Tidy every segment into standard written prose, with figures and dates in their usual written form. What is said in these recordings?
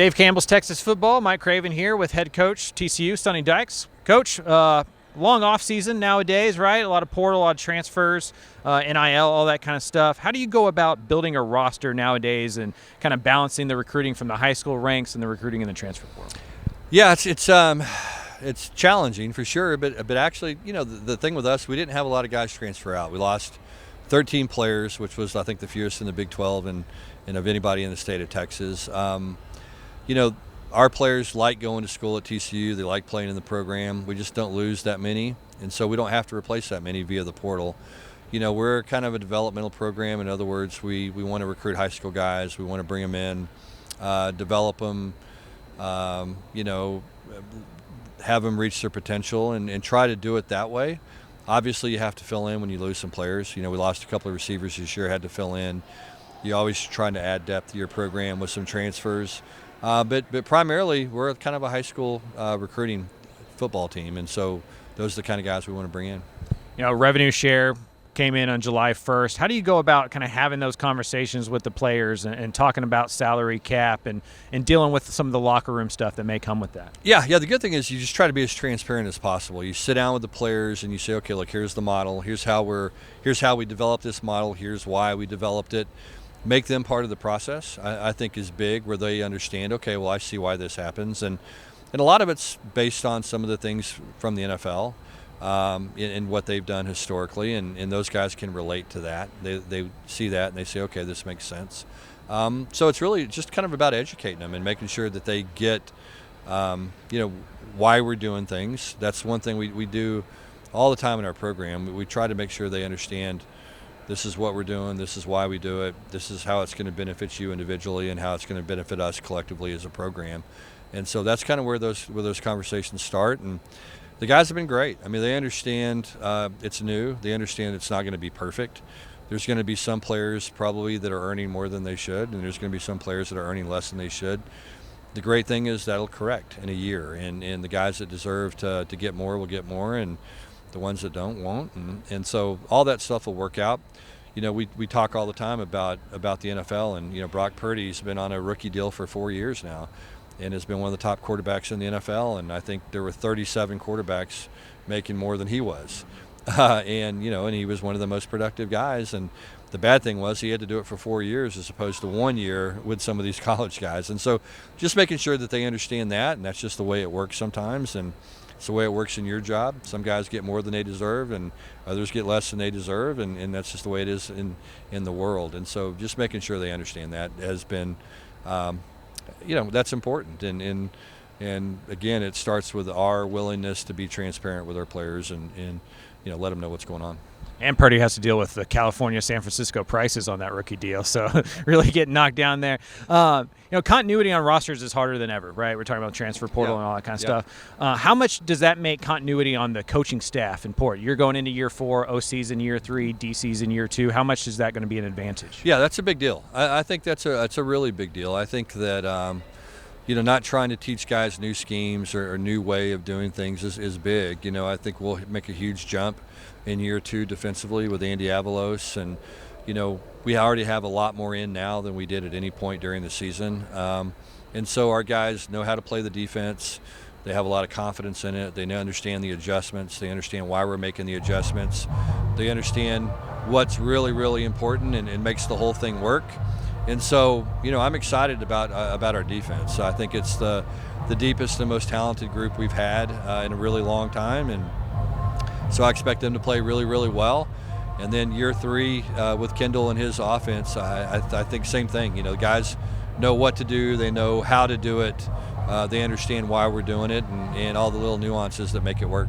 Dave Campbell's Texas Football. Mike Craven here with head coach TCU, Sonny Dykes. Coach, long off season nowadays, right? A lot of portal, a lot of transfers, NIL, all that kind of stuff. How do you go about building a roster nowadays and kind of balancing the recruiting from the high school ranks and the recruiting in the transfer portal? Yeah, it's challenging for sure, but actually, the thing with us, we didn't have a lot of guys transfer out. We lost 13 players, which was, I think, the fewest in the Big 12 and of anybody in the state of Texas. Our players like going to school at TCU. They like playing in the program. We just don't lose that many, and so we don't have to replace that many via the portal. We're kind of a developmental program. In other words, we want to recruit high school guys. We want to bring them in, develop them, have them reach their potential and try to do it that way. Obviously, you have to fill in when you lose some players. We lost a couple of receivers this year, had to fill in. You're always trying to add depth to your program with some transfers. But primarily, we're kind of a high school recruiting football team, and so those are the kind of guys we want to bring in. Revenue share came in on July 1st. How do you go about kind of having those conversations with the players and talking about salary cap and dealing with some of the locker room stuff that may come with that? Yeah. The good thing is you just try to be as transparent as possible. You sit down with the players and you say, okay, look, here's the model. Here's how we developed this model. Here's why we developed it. Make them part of the process, I think, is big, where they understand, okay, well, I see why this happens. And a lot of it's based on some of the things from the NFL and what they've done historically, and those guys can relate to that. They see that, and they say, okay, this makes sense. So it's really just kind of about educating them and making sure that they get, why we're doing things. That's one thing we do all the time in our program. We try to make sure they understand this is what we're doing, this is why we do it, this is how it's going to benefit you individually and how it's going to benefit us collectively as a program. And so that's kind of where those conversations start. And the guys have been great. I mean, they understand it's new. They understand it's not going to be perfect. There's going to be some players probably that are earning more than they should, and there's going to be some players that are earning less than they should. The great thing is that'll correct in a year, and the guys that deserve to get more will get more, and the ones that don't won't, and so all that stuff will work out. We talk all the time about the NFL, and Brock Purdy's been on a rookie deal for 4 years now and has been one of the top quarterbacks in the NFL, and I think there were 37 quarterbacks making more than he was. And he was one of the most productive guys, and the bad thing was he had to do it for 4 years as opposed to 1 year with some of these college guys. And so just making sure that they understand that, and that's just the way it works sometimes, and it's the way it works in your job. Some guys get more than they deserve, and others get less than they deserve, and that's just the way it is in the world. And so just making sure they understand that has been, that's important. And again, it starts with our willingness to be transparent with our players and let them know what's going on. And Purdy has to deal with the California-San Francisco prices on that rookie deal, so really getting knocked down there. Continuity on rosters is harder than ever, right? We're talking about transfer portal and all that kind of stuff. How much does that make continuity on the coaching staff in Port? You're going into year 4, OC's in year 3, DC's in year 2. How much is that going to be an advantage? Yeah, that's a big deal. I think that's a really big deal. I think that not trying to teach guys new schemes or new way of doing things is big. I think we'll make a huge jump in year 2 defensively with Andy Avalos, and we already have a lot more in now than we did at any point during the season, and so our guys know how to play the defense. They have a lot of confidence in it. They understand the adjustments. They understand why we're making the adjustments. They understand what's really, really important and makes the whole thing work. And so I'm excited about our defense. I think it's the deepest and most talented group we've had in a really long time, and so I expect them to play really, really well. And then year 3 with Kendall and his offense, I think same thing. The guys know what to do. They know how to do it. They understand why we're doing it and all the little nuances that make it work.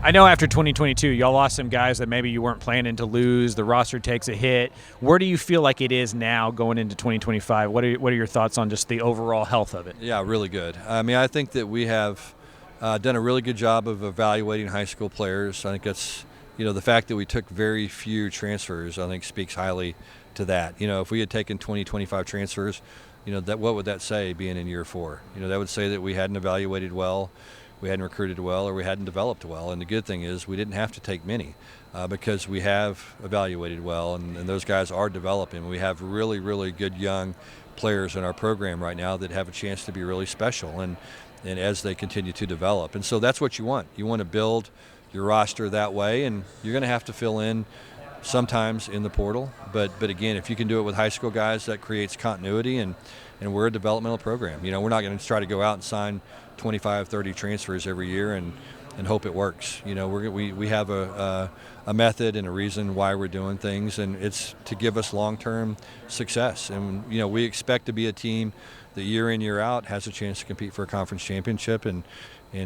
I know after 2022, y'all lost some guys that maybe you weren't planning to lose. The roster takes a hit. Where do you feel like it is now going into 2025? What are your thoughts on just the overall health of it? Yeah, really good. I mean, I think that we have done a really good job of evaluating high school players. I think that's, the fact that we took very few transfers, I think speaks highly to that. If we had taken 20, 25 transfers, what would that say being in year 4? That would say that we hadn't evaluated well, we hadn't recruited well, or we hadn't developed well. And the good thing is we didn't have to take many because we have evaluated well, and those guys are developing. We have really, really good young players in our program right now that have a chance to be really special, and as they continue to develop. And so that's what you want. You want to build your roster that way, and you're going to have to fill in sometimes in the portal. But again, if you can do it with high school guys, that creates continuity, and we're a developmental program. We're not going to try to go out and sign 25, 30 transfers every year and hope it works. We have a method and a reason why we're doing things, and it's to give us long-term success. And we expect to be a team that year in, year out has a chance to compete for a conference championship, and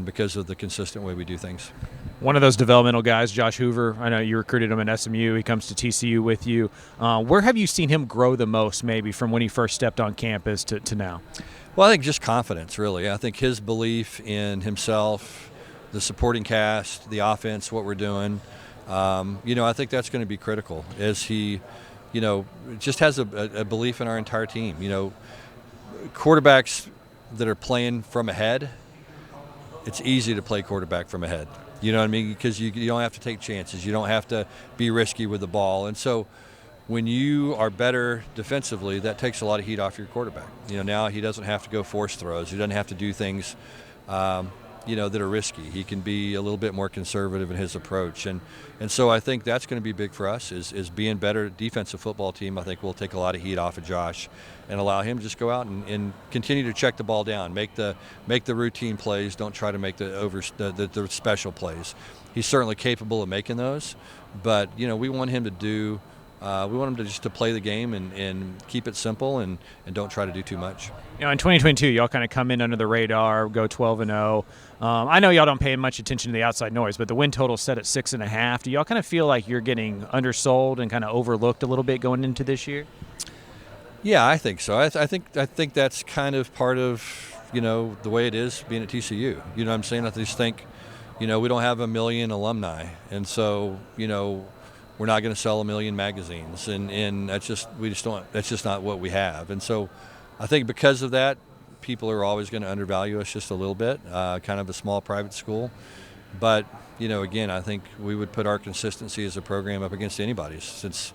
because of the consistent way we do things. One of those developmental guys, Josh Hoover, I know you recruited him at SMU. He comes to TCU with you. Where have you seen him grow the most, maybe, from when he first stepped on campus to now? Well, I think just confidence, really. I think his belief in himself, the supporting cast, the offense, what we're doing, I think that's going to be critical as he, just has a belief in our entire team. Quarterbacks that are playing from ahead, it's easy to play quarterback from ahead. You know what I mean? Because you don't have to take chances. You don't have to be risky with the ball. And so when you are better defensively, that takes a lot of heat off your quarterback. Now he doesn't have to go force throws. He doesn't have to do things, that are risky. He can be a little bit more conservative in his approach. And so I think that's going to be big for us is being better defensive football team. I think we'll take a lot of heat off of Josh and allow him to just go out and continue to check the ball down, make the routine plays. Don't try to make the special plays. He's certainly capable of making those, but we want him to do. We want him to just to play the game and keep it simple and don't try to do too much. In 2022, y'all kind of come in under the radar, go 12-0. I know y'all don't pay much attention to the outside noise, but the win total set at 6.5. Do y'all kind of feel like you're getting undersold and kind of overlooked a little bit going into this year? Yeah, I think so. I think that's kind of part of the way it is being at TCU. You know what I'm saying? I just think we don't have 1 million alumni, and so we're not going to sell 1 million magazines, and that's just not what we have. And so I think because of that, people are always going to undervalue us just a little bit, kind of a small private school. But, again, I think we would put our consistency as a program up against anybody's since,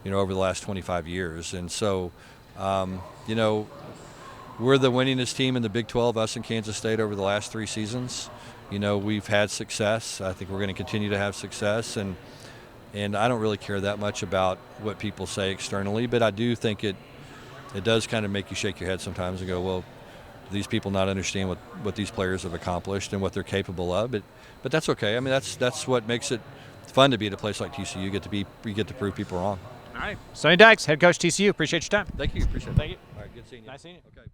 over the last 25 years. And so, we're the winningest team in the Big 12, us and Kansas State, over the last 3 seasons. We've had success. I think we're going to continue to have success. And I don't really care that much about what people say externally, but I do think it does kind of make you shake your head sometimes and go, well, do these people not understand what these players have accomplished and what they're capable of? But that's okay. I mean, that's what makes it fun to be at a place like TCU. You get to prove people wrong. All right. Sonny Dykes, head coach TCU. Appreciate your time. Thank you. Appreciate it. Thank you. All right. Good seeing you. Nice seeing you. Okay.